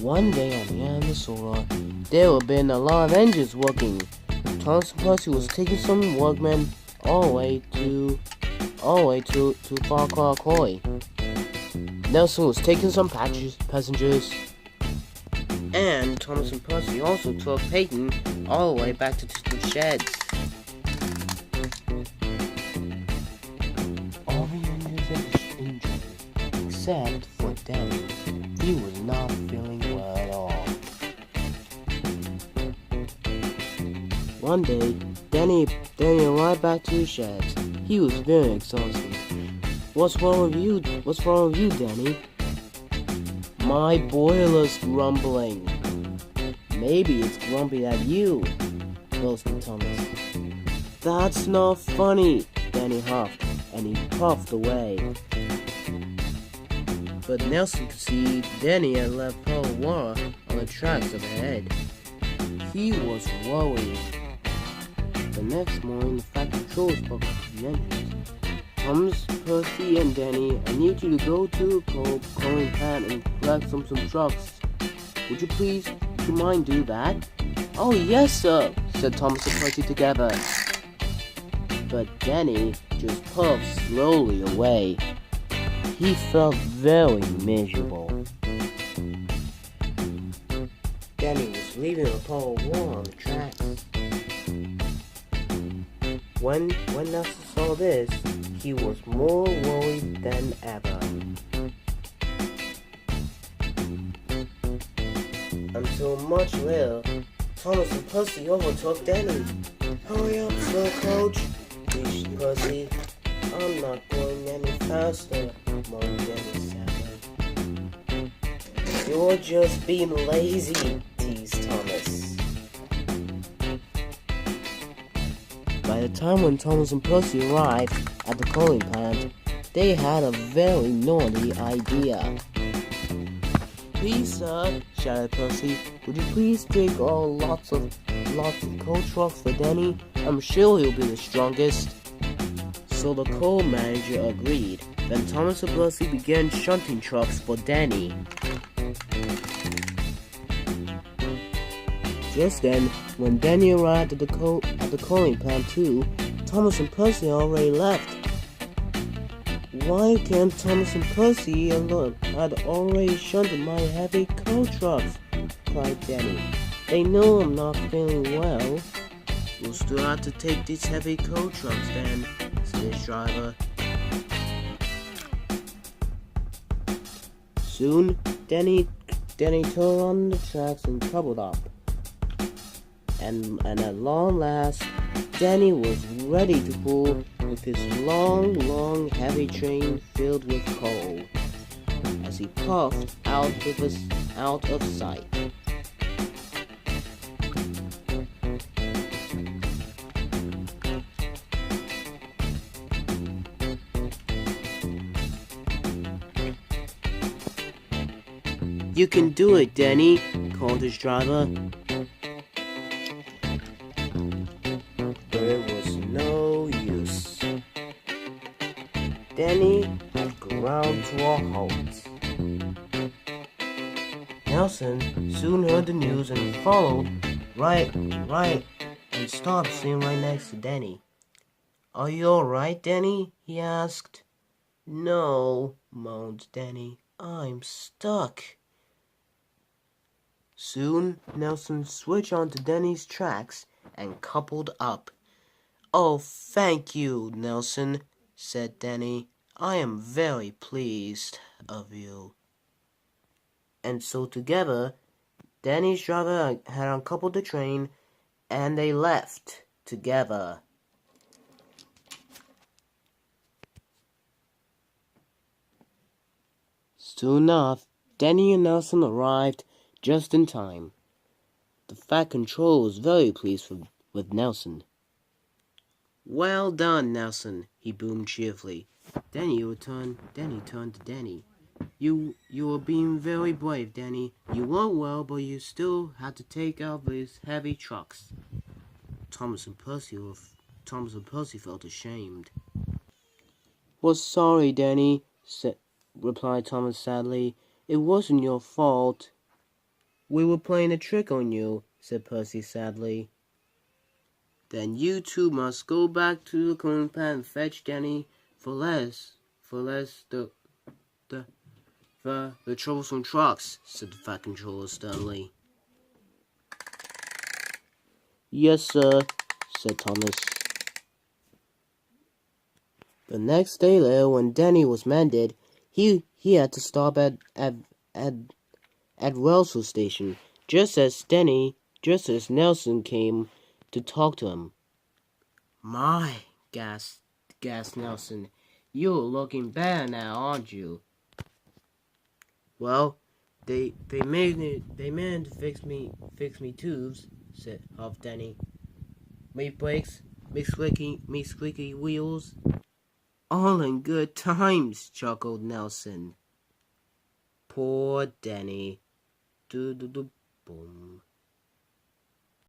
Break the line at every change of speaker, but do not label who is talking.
One day on the end of the solar, there had been a lot of engines working. Thomas and Percy was taking some workmen all the way to Far Okey. Nelson was taking some passengers, and Thomas and Percy also took Peyton all the way back to the sheds. All the engines enjoyed, except for Denny. He was not feeling well at all. One day, Denny arrived back to the sheds. He was very exhausted. What's wrong with you, Denny? My boiler's grumbling. Maybe it's grumpy at you, boasted Thomas. That's not funny, Denny huffed, and he puffed away. But Nelson could see Denny had left Paul water on the tracks up ahead. He was worried. The next morning, the Fat Patrol spoke to the engines. Thomas, Percy, and Denny, I need you to go to the coaling plant and collect some trucks. Would you mind do that? Oh yes, sir, said Thomas and Percy together. But Denny just puffed slowly away. He felt very miserable. Denny was leaving a pile of water on the tracks. When Nelson saw this, he was more worried than ever. Until much later, Thomas and Percy overtook Denny. Hurry up, slow coach, pleased Percy. I'm not going any faster, moaned Denny sadly. You're just being lazy, teased Thomas. By the time when Thomas and Percy arrived at the coaling plant, they had a very naughty idea. Please, sir, shouted Percy, would you please take lots of coal trucks for Denny? I'm sure he'll be the strongest. So the coal manager agreed. Then Thomas and Percy began shunting trucks for Denny. Just then, when Denny arrived at the coaling plant too, Thomas and Percy already left. Why can't Thomas and Percy alone had already shunted my heavy coal trucks? Cried Denny. They know I'm not feeling well. We'll still have to take these heavy coal trucks then, said his driver. Soon, Denny turned on the tracks and coupled up. And at long last, Denny was ready to pull with his long, heavy train filled with coal, as he puffed out of sight. You can do it, Denny, called his driver. But it was no use. Denny had ground to a halt. Nelson soon heard the news and followed right, and stopped sitting right next to Denny. Are you alright, Denny? He asked. No, moaned Denny. I'm stuck. Soon, Nelson switched onto Denny's tracks and coupled up. Oh, thank you, Nelson, said Denny. I am very pleased of you. And so together, Denny's driver had uncoupled the train, and they left together. Soon enough, Denny and Nelson arrived just in time. The Fat Controller was very pleased with Nelson. Well done, Nelson, he boomed cheerfully. Denny turned to Denny. You were being very brave, Denny. You worked well, but you still had to take out these heavy trucks. Thomas and Percy felt ashamed. Well, sorry, Denny, replied Thomas sadly. It wasn't your fault. We were playing a trick on you, said Percy sadly. Then you two must go back to the cooling pad and fetch Denny for less the troublesome trucks, said the Fat Controller sternly. Yes, sir, said Thomas. The next day later, when Denny was mended, he had to stop at Wellsville Station, just as Nelson came to talk to him. My, gasped Nelson, you're looking better now, aren't you? Well, they managed to fix me tubes, huffed Denny. Me brakes, me squeaky wheels. All in good times, chuckled Nelson. Poor Denny. Do-do-do-boom.